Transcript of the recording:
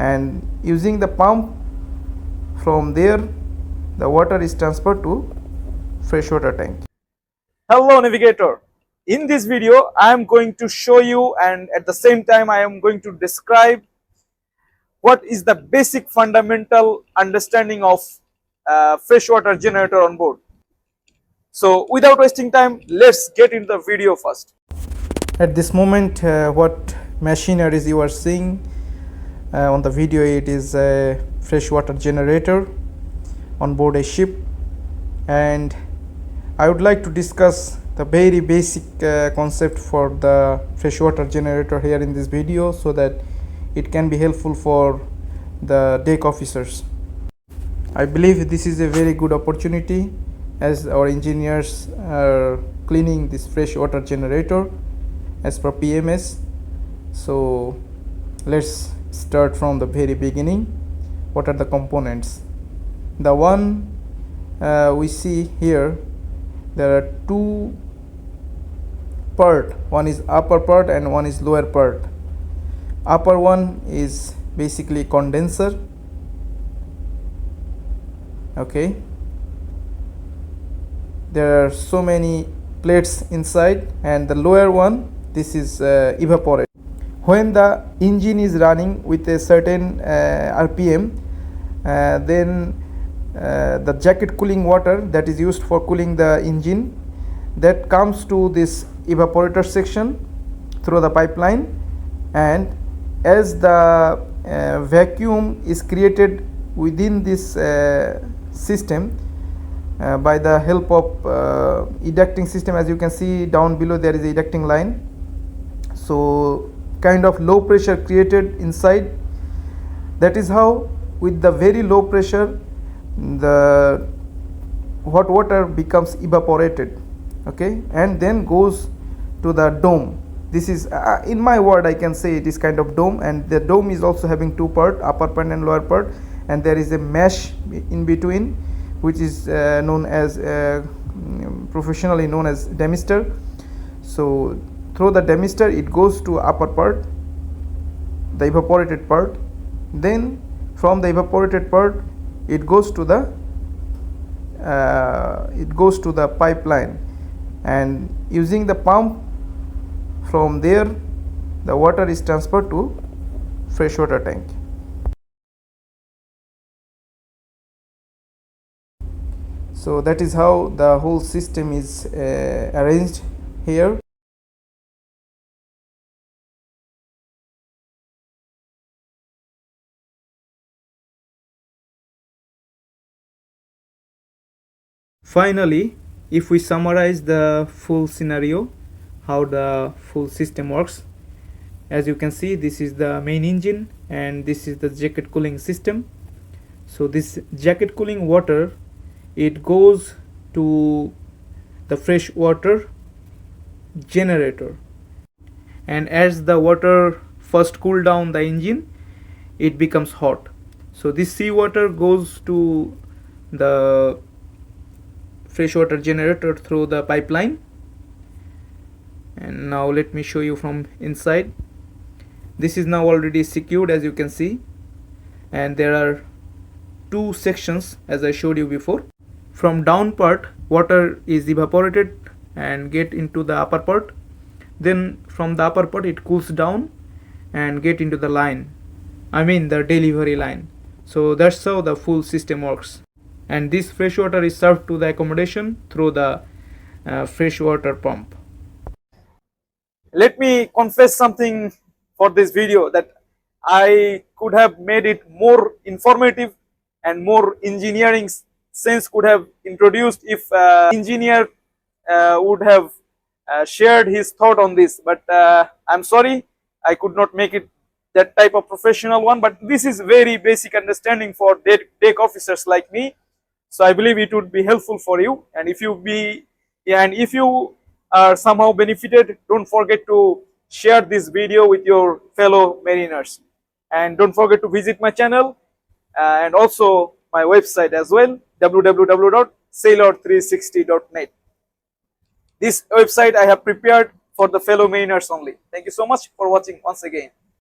and using the pump, from there the water is transferred to freshwater tank. Hello Navigator. In this video I am going to show you, and at the same time I am going to describe what is the basic fundamental understanding of freshwater generator on board. So without wasting time, let's get into the video first. At this moment, what machineries you are seeing on the video, it is a freshwater generator on board a ship, and I would like to discuss the very basic concept for the freshwater generator here in this video, so that it can be helpful for the deck officers. I believe this is a very good opportunity, as our engineers are cleaning this freshwater generator as per PMS. So let's start from the very beginning. What are the components? The one we see here, there are two part. One is upper part and one is lower part. Upper one is basically condenser. Okay, there are so many plates inside, and the lower one, this is evaporator. When the engine is running with a certain RPM, then the jacket cooling water that is used for cooling the engine, that comes to this evaporator section through the pipeline, and as the vacuum is created within this system by the help of ejecting system, as you can see down below there is a ejecting line, so kind of low pressure created inside. That is how with the very low pressure the hot water becomes evaporated, okay, and then goes to the dome. This is in my word I can say it is kind of dome, and the dome is also having two part, upper part and lower part, and there is a mesh in between, which is known as professionally known as demister. So through the demister it goes to upper part, the evaporated part, then from the evaporated part it goes to the pipeline, and using the pump, from there the water is transferred to freshwater tank. So that is how the whole system is arranged here. Finally, if we summarize the full scenario, how the full system works, as you can see, this is the main engine and this is the jacket cooling system. So this jacket cooling water, it goes to the freshwater generator, and as the water first cool down the engine, it becomes hot. So this seawater goes to the freshwater generator through the pipeline, and now let me show you from inside. This is now already secured, as you can see, and there are two sections as I showed you before. From down part, water is evaporated and get into the upper part, then from the upper part it cools down and get into the line, I mean the delivery line. So that's how the full system works, and this fresh water is served to the accommodation through the freshwater pump. Let me confess something for this video, that I could have made it more informative and more engineering sense could have introduced if engineer would have shared his thought on this, but I'm sorry I could not make it that type of professional one, but this is very basic understanding for deck officers like me. So I believe it would be helpful for you, and if you are somehow benefited, don't forget to share this video with your fellow mariners, and don't forget to visit my channel and also my website as well, www.sailor360.net. This website I have prepared for the fellow mariners only. Thank you so much for watching once again.